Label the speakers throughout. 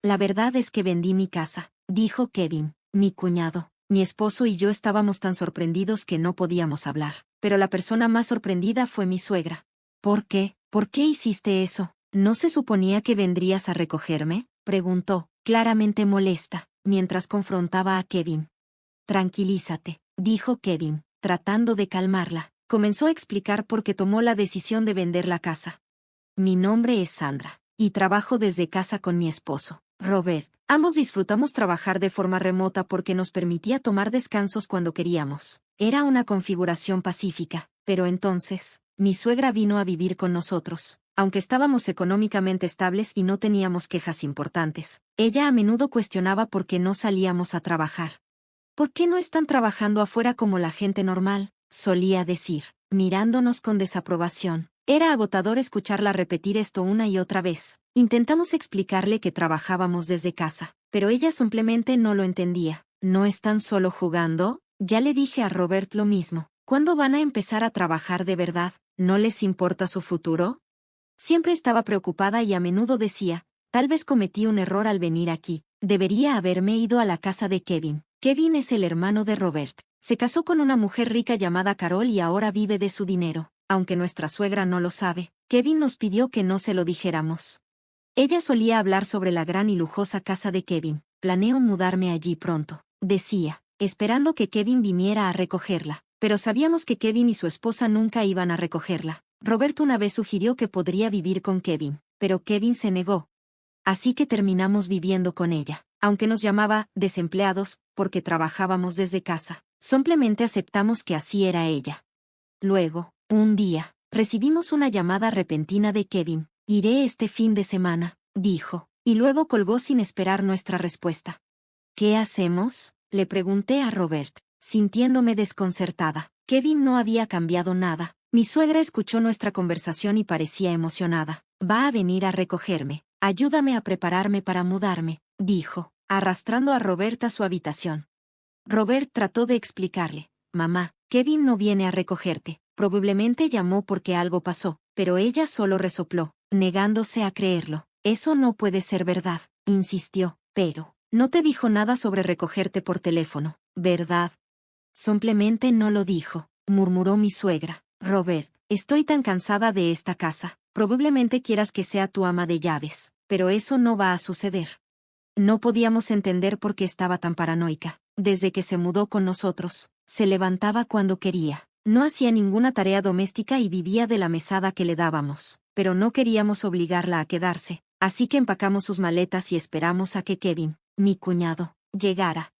Speaker 1: La verdad es que vendí mi casa, dijo Kevin. Mi cuñado, mi esposo y yo estábamos tan sorprendidos que no podíamos hablar. Pero la persona más sorprendida fue mi suegra. ¿Por qué? ¿Por qué hiciste eso? ¿No se suponía que vendrías a recogerme?, preguntó, claramente molesta, mientras confrontaba a Kevin. Tranquilízate, dijo Kevin, tratando de calmarla. Comenzó a explicar por qué tomó la decisión de vender la casa. Mi nombre es Sandra, y trabajo desde casa con mi esposo, Robert. Ambos disfrutamos trabajar de forma remota porque nos permitía tomar descansos cuando queríamos. Era una configuración pacífica, pero entonces, mi suegra vino a vivir con nosotros. Aunque estábamos económicamente estables y no teníamos quejas importantes, ella a menudo cuestionaba por qué no salíamos a trabajar. ¿Por qué no están trabajando afuera como la gente normal?, solía decir, mirándonos con desaprobación. Era agotador escucharla repetir esto una y otra vez. Intentamos explicarle que trabajábamos desde casa, pero ella simplemente no lo entendía. ¿No están solo jugando? Ya le dije a Robert lo mismo. ¿Cuándo van a empezar a trabajar de verdad? ¿No les importa su futuro? Siempre estaba preocupada y a menudo decía, tal vez cometí un error al venir aquí. Debería haberme ido a la casa de Kevin. Kevin es el hermano de Robert. Se casó con una mujer rica llamada Carol y ahora vive de su dinero. Aunque nuestra suegra no lo sabe, Kevin nos pidió que no se lo dijéramos. Ella solía hablar sobre la gran y lujosa casa de Kevin. Planeo mudarme allí pronto, decía, esperando que Kevin viniera a recogerla. Pero sabíamos que Kevin y su esposa nunca iban a recogerla. Robert una vez sugirió que podría vivir con Kevin, pero Kevin se negó. Así que terminamos viviendo con ella. Aunque nos llamaba desempleados, porque trabajábamos desde casa, simplemente aceptamos que así era ella. Luego, un día, recibimos una llamada repentina de Kevin. Iré este fin de semana, dijo, y luego colgó sin esperar nuestra respuesta. ¿Qué hacemos?, le pregunté a Robert, sintiéndome desconcertada. Kevin no había cambiado nada. Mi suegra escuchó nuestra conversación y parecía emocionada. Va a venir a recogerme. Ayúdame a prepararme para mudarme, dijo, arrastrando a Robert a su habitación. Robert trató de explicarle. Mamá, Kevin no viene a recogerte. Probablemente llamó porque algo pasó, pero ella solo resopló, negándose a creerlo. Eso no puede ser verdad, insistió, pero no te dijo nada sobre recogerte por teléfono, ¿verdad? Simplemente no lo dijo, murmuró mi suegra. Robert, estoy tan cansada de esta casa. Probablemente quieras que sea tu ama de llaves, pero eso no va a suceder. No podíamos entender por qué estaba tan paranoica. Desde que se mudó con nosotros, se levantaba cuando quería. No hacía ninguna tarea doméstica y vivía de la mesada que le dábamos, pero no queríamos obligarla a quedarse, así que empacamos sus maletas y esperamos a que Kevin, mi cuñado, llegara.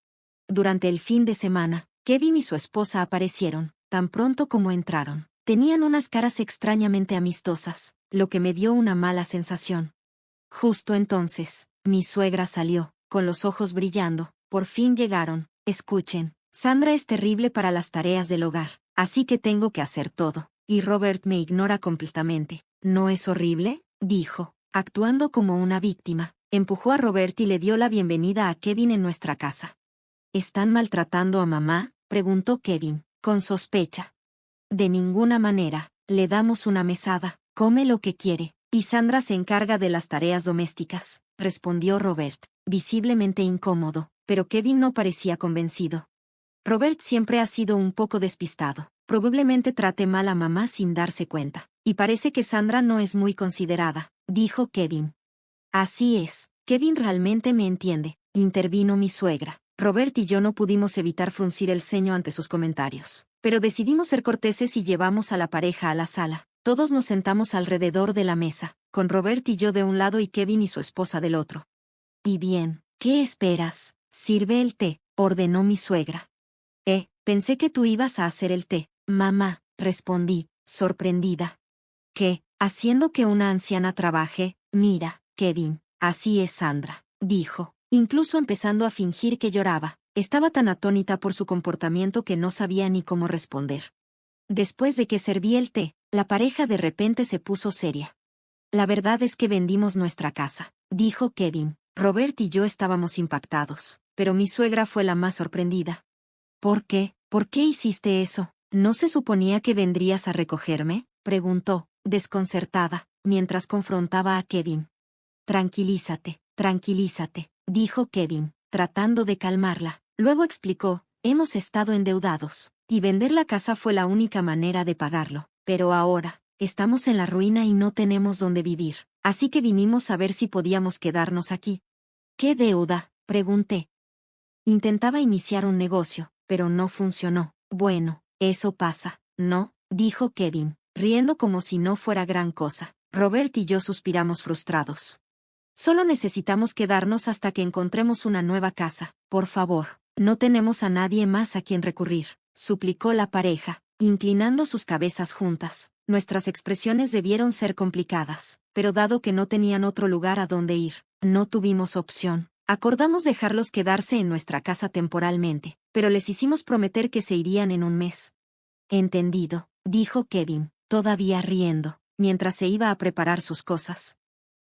Speaker 1: Durante el fin de semana, Kevin y su esposa aparecieron. Tan pronto como entraron, tenían unas caras extrañamente amistosas, lo que me dio una mala sensación. Justo entonces, mi suegra salió, con los ojos brillando. Por fin llegaron. Escuchen, Sandra es terrible para las tareas del hogar, así que tengo que hacer todo, y Robert me ignora completamente. ¿No es horrible?, dijo, actuando como una víctima. Empujó a Robert y le dio la bienvenida a Kevin en nuestra casa. ¿Están maltratando a mamá?, preguntó Kevin, con sospecha. De ninguna manera, le damos una mesada, come lo que quiere, y Sandra se encarga de las tareas domésticas, respondió Robert, visiblemente incómodo, pero Kevin no parecía convencido. Robert siempre ha sido un poco despistado, probablemente trate mal a mamá sin darse cuenta, y parece que Sandra no es muy considerada, dijo Kevin. Así es, Kevin realmente me entiende, intervino mi suegra. Robert y yo no pudimos evitar fruncir el ceño ante sus comentarios, pero decidimos ser corteses y llevamos a la pareja a la sala. Todos nos sentamos alrededor de la mesa, con Robert y yo de un lado y Kevin y su esposa del otro. Y bien, ¿qué esperas? Sirve el té, ordenó mi suegra. Pensé que tú ibas a hacer el té, mamá, respondí, sorprendida. ¿Qué? Haciendo que una anciana trabaje, mira, Kevin, así es Sandra, dijo, incluso empezando a fingir que lloraba. Estaba tan atónita por su comportamiento que no sabía ni cómo responder. Después de que serví el té, la pareja de repente se puso seria. La verdad es que vendimos nuestra casa, dijo Kevin. Robert y yo estábamos impactados, pero mi suegra fue la más sorprendida. ¿Por qué? ¿Por qué hiciste eso? ¿No se suponía que vendrías a recogerme?, preguntó, desconcertada, mientras confrontaba a Kevin. Tranquilízate, Tranquilízate, dijo Kevin, tratando de calmarla. Luego explicó, hemos estado endeudados, y vender la casa fue la única manera de pagarlo. Pero ahora, estamos en la ruina y no tenemos dónde vivir, así que vinimos a ver si podíamos quedarnos aquí. ¿Qué deuda?, pregunté. Intentaba iniciar un negocio, pero no funcionó. Bueno, eso pasa, ¿no?, dijo Kevin, riendo como si no fuera gran cosa. Robert y yo suspiramos frustrados. Solo necesitamos quedarnos hasta que encontremos una nueva casa. Por favor, no tenemos a nadie más a quien recurrir, suplicó la pareja, inclinando sus cabezas juntas. Nuestras expresiones debieron ser complicadas, pero dado que no tenían otro lugar a donde ir, no tuvimos opción. Acordamos dejarlos quedarse en nuestra casa temporalmente, pero les hicimos prometer que se irían en un mes. Entendido, dijo Kevin, todavía riendo, mientras se iba a preparar sus cosas.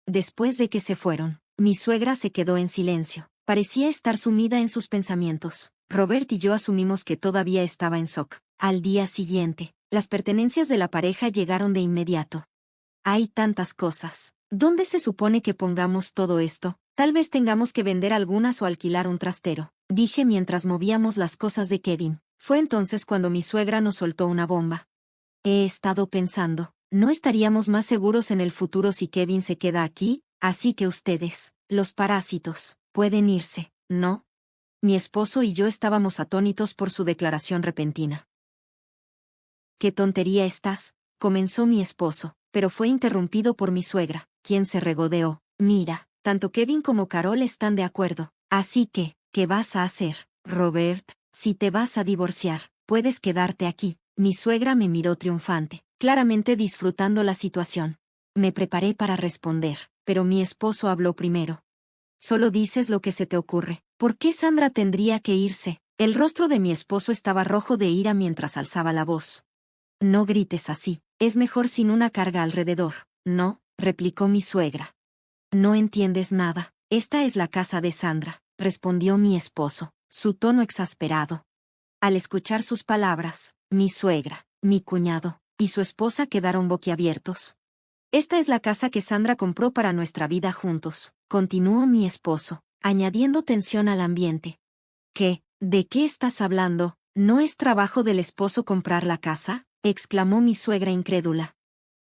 Speaker 1: Después de que se fueron, mi suegra se quedó en silencio. Parecía estar sumida en sus pensamientos. Robert y yo asumimos que todavía estaba en shock. Al día siguiente, las pertenencias de la pareja llegaron de inmediato. Hay tantas cosas. ¿Dónde se supone que pongamos todo esto? Tal vez tengamos que vender algunas o alquilar un trastero, dije mientras movíamos las cosas de Kevin. Fue entonces cuando mi suegra nos soltó una bomba. He estado pensando, ¿no estaríamos más seguros en el futuro si Kevin se queda aquí? Así que ustedes, los parásitos, pueden irse, ¿no? Mi esposo y yo estábamos atónitos por su declaración repentina. ¿Qué tontería estás?, comenzó mi esposo, pero fue interrumpido por mi suegra, quien se regodeó. Mira, tanto Kevin como Carol están de acuerdo. Así que, ¿qué vas a hacer, Robert? Si te vas a divorciar, puedes quedarte aquí. Mi suegra me miró triunfante, claramente disfrutando la situación. Me preparé para responder, pero mi esposo habló primero. Solo dices lo que se te ocurre. ¿Por qué Sandra tendría que irse? El rostro de mi esposo estaba rojo de ira mientras alzaba la voz. No grites así, es mejor sin una carga alrededor. No, replicó mi suegra. No entiendes nada. Esta es la casa de Sandra, respondió mi esposo, su tono exasperado. Al escuchar sus palabras, mi suegra, mi cuñado y su esposa quedaron boquiabiertos. Esta es la casa que Sandra compró para nuestra vida juntos, continuó mi esposo, añadiendo tensión al ambiente. ¿Qué? ¿De qué estás hablando? ¿No es trabajo del esposo comprar la casa?, exclamó mi suegra incrédula.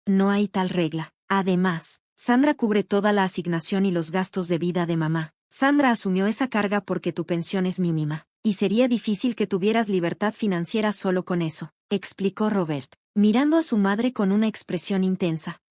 Speaker 1: No hay tal regla. Además, Sandra cubre toda la asignación y los gastos de vida de mamá. Sandra asumió esa carga porque tu pensión es mínima, y sería difícil que tuvieras libertad financiera solo con eso, explicó Robert, mirando a su madre con una expresión intensa.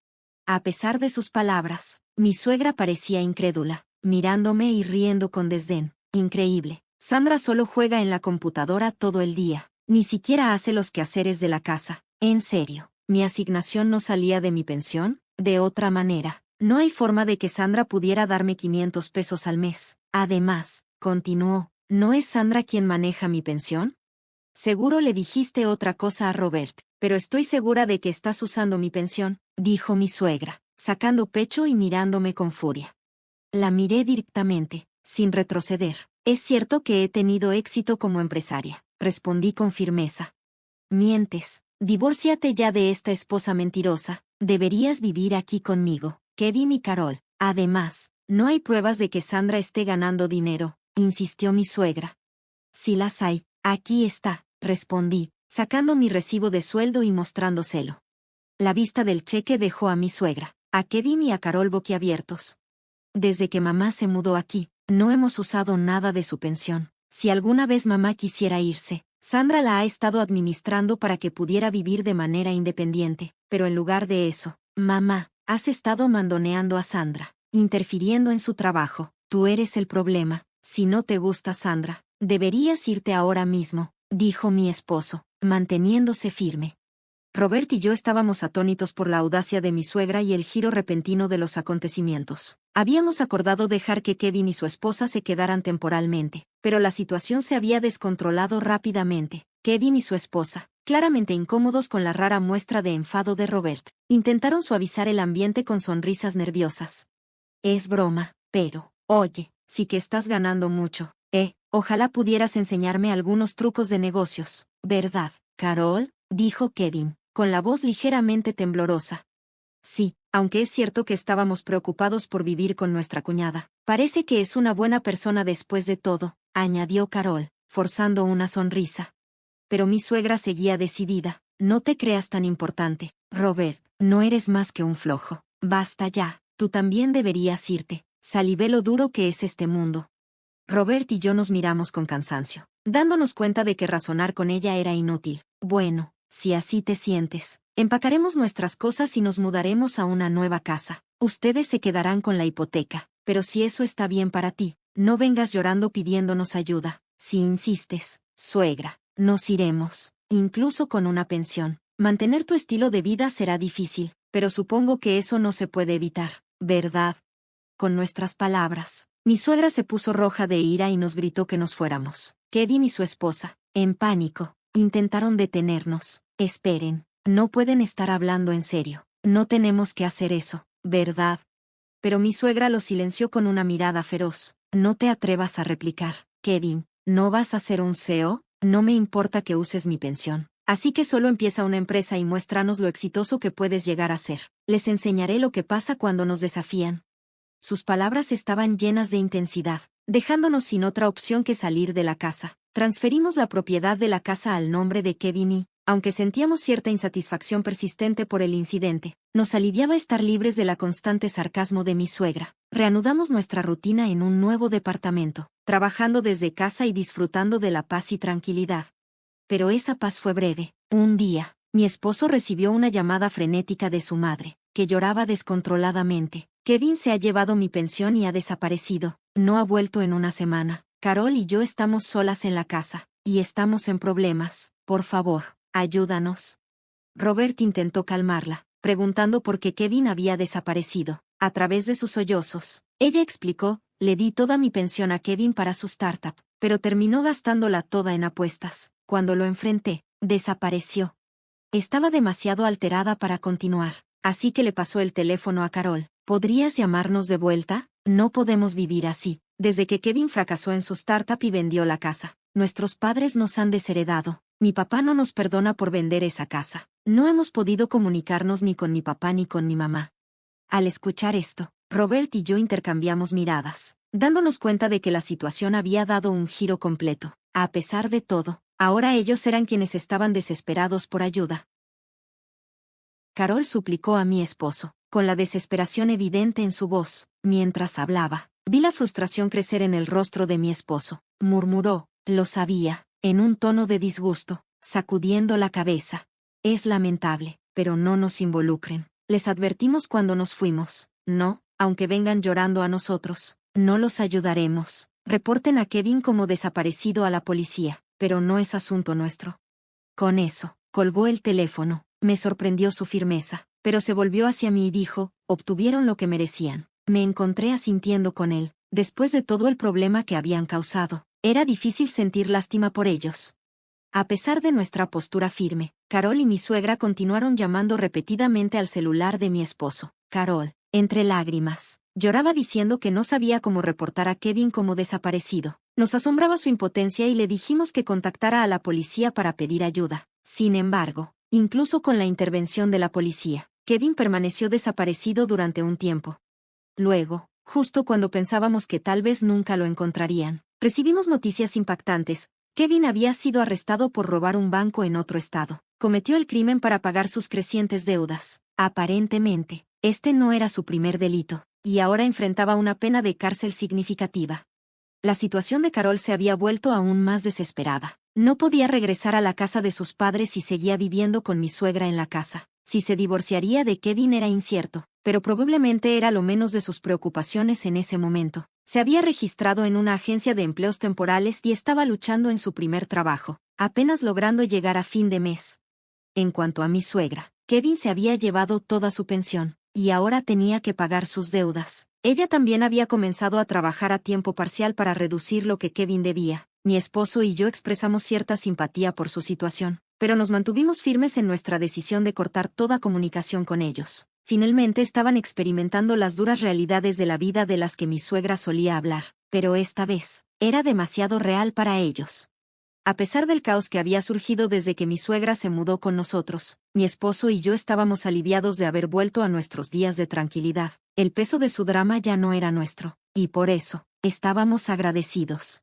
Speaker 1: A pesar de sus palabras, mi suegra parecía incrédula, mirándome y riendo con desdén. Increíble. Sandra solo juega en la computadora todo el día, ni siquiera hace los quehaceres de la casa. En serio, ¿mi asignación no salía de mi pensión? De otra manera, no hay forma de que Sandra pudiera darme 500 pesos al mes. Además, continuó, ¿no es Sandra quien maneja mi pensión? Seguro le dijiste otra cosa a Robert, pero estoy segura de que estás usando mi pensión, dijo mi suegra, sacando pecho y mirándome con furia. La miré directamente, sin retroceder. Es cierto que he tenido éxito como empresaria, respondí con firmeza. Mientes, divórciate ya de esta esposa mentirosa, deberías vivir aquí conmigo, Kevin y Carol. Además, no hay pruebas de que Sandra esté ganando dinero, insistió mi suegra. Si las hay, aquí está, respondí, sacando mi recibo de sueldo y mostrándoselo. La vista del cheque dejó a mi suegra, a Kevin y a Carol boquiabiertos. Desde que mamá se mudó aquí, no hemos usado nada de su pensión. Si alguna vez mamá quisiera irse, Sandra la ha estado administrando para que pudiera vivir de manera independiente, pero en lugar de eso, mamá, has estado mandoneando a Sandra, interfiriendo en su trabajo. Tú eres el problema. Si no te gusta Sandra, deberías irte ahora mismo, dijo mi esposo, manteniéndose firme. Robert y yo estábamos atónitos por la audacia de mi suegra y el giro repentino de los acontecimientos. Habíamos acordado dejar que Kevin y su esposa se quedaran temporalmente, pero la situación se había descontrolado rápidamente. Kevin y su esposa, claramente incómodos con la rara muestra de enfado de Robert, intentaron suavizar el ambiente con sonrisas nerviosas. Es broma, pero, oye, sí que estás ganando mucho, ojalá pudieras enseñarme algunos trucos de negocios, ¿verdad, Carol?, dijo Kevin, con la voz ligeramente temblorosa. Sí, aunque es cierto que estábamos preocupados por vivir con nuestra cuñada. Parece que es una buena persona después de todo, añadió Carol, forzando una sonrisa. Pero mi suegra seguía decidida. No te creas tan importante, Robert, no eres más que un flojo. Basta ya, tú también deberías irte. Salivé lo duro que es este mundo. Robert y yo nos miramos con cansancio, dándonos cuenta de que razonar con ella era inútil. Bueno, si así te sientes, empacaremos nuestras cosas y nos mudaremos a una nueva casa. Ustedes se quedarán con la hipoteca, pero si eso está bien para ti, no vengas llorando pidiéndonos ayuda. Si insistes, suegra, nos iremos, incluso con una pensión. Mantener tu estilo de vida será difícil, pero supongo que eso no se puede evitar, ¿verdad? Con nuestras palabras, mi suegra se puso roja de ira y nos gritó que nos fuéramos. Kevin y su esposa, en pánico, intentaron detenernos. Esperen, no pueden estar hablando en serio. No tenemos que hacer eso, ¿verdad? Pero mi suegra lo silenció con una mirada feroz. No te atrevas a replicar. Kevin, ¿no vas a ser un CEO? No me importa que uses mi pensión. Así que solo empieza una empresa y muéstranos lo exitoso que puedes llegar a ser. Les enseñaré lo que pasa cuando nos desafían. Sus palabras estaban llenas de intensidad, dejándonos sin otra opción que salir de la casa. Transferimos la propiedad de la casa al nombre de Kevin y, aunque sentíamos cierta insatisfacción persistente por el incidente, nos aliviaba estar libres de la constante sarcasmo de mi suegra. Reanudamos nuestra rutina en un nuevo departamento, trabajando desde casa y disfrutando de la paz y tranquilidad. Pero esa paz fue breve. Un día, mi esposo recibió una llamada frenética de su madre, que lloraba descontroladamente. Kevin se ha llevado mi pensión y ha desaparecido. No ha vuelto en una semana. Carol y yo estamos solas en la casa, y estamos en problemas. Por favor, ayúdanos. Robert intentó calmarla, preguntando por qué Kevin había desaparecido. A través de sus sollozos, ella explicó, le di toda mi pensión a Kevin para su startup, pero terminó gastándola toda en apuestas. Cuando lo enfrenté, desapareció. Estaba demasiado alterada para continuar, así que le pasó el teléfono a Carol. ¿Podrías llamarnos de vuelta? No podemos vivir así. Desde que Kevin fracasó en su startup y vendió la casa, nuestros padres nos han desheredado. Mi papá no nos perdona por vender esa casa. No hemos podido comunicarnos ni con mi papá ni con mi mamá. Al escuchar esto, Robert y yo intercambiamos miradas, dándonos cuenta de que la situación había dado un giro completo. A pesar de todo, ahora ellos eran quienes estaban desesperados por ayuda. Carol suplicó a mi esposo, con la desesperación evidente en su voz. Mientras hablaba, vi la frustración crecer en el rostro de mi esposo. Murmuró, lo sabía, en un tono de disgusto, sacudiendo la cabeza. Es lamentable, pero no nos involucren. Les advertimos cuando nos fuimos. No, aunque vengan llorando a nosotros, no los ayudaremos. Reporten a Kevin como desaparecido a la policía, pero no es asunto nuestro. Con eso, colgó el teléfono. Me sorprendió su firmeza, pero se volvió hacia mí y dijo, obtuvieron lo que merecían. Me encontré asintiendo con él. Después de todo el problema que habían causado, era difícil sentir lástima por ellos. A pesar de nuestra postura firme, Carol y mi suegra continuaron llamando repetidamente al celular de mi esposo. Carol, entre lágrimas, lloraba diciendo que no sabía cómo reportar a Kevin como desaparecido. Nos asombraba su impotencia y le dijimos que contactara a la policía para pedir ayuda. Sin embargo, incluso con la intervención de la policía, Kevin permaneció desaparecido durante un tiempo. Luego, justo cuando pensábamos que tal vez nunca lo encontrarían, recibimos noticias impactantes. Kevin había sido arrestado por robar un banco en otro estado. Cometió el crimen para pagar sus crecientes deudas. Aparentemente, este no era su primer delito, y ahora enfrentaba una pena de cárcel significativa. La situación de Carol se había vuelto aún más desesperada. No podía regresar a la casa de sus padres y seguía viviendo con mi suegra en la casa. Si se divorciaría de Kevin era incierto, pero probablemente era lo menos de sus preocupaciones en ese momento. Se había registrado en una agencia de empleos temporales y estaba luchando en su primer trabajo, apenas logrando llegar a fin de mes. En cuanto a mi suegra, Kevin se había llevado toda su pensión, y ahora tenía que pagar sus deudas. Ella también había comenzado a trabajar a tiempo parcial para reducir lo que Kevin debía. Mi esposo y yo expresamos cierta simpatía por su situación, pero nos mantuvimos firmes en nuestra decisión de cortar toda comunicación con ellos. Finalmente estaban experimentando las duras realidades de la vida de las que mi suegra solía hablar, pero esta vez, era demasiado real para ellos. A pesar del caos que había surgido desde que mi suegra se mudó con nosotros, mi esposo y yo estábamos aliviados de haber vuelto a nuestros días de tranquilidad. El peso de su drama ya no era nuestro, y por eso, estábamos agradecidos.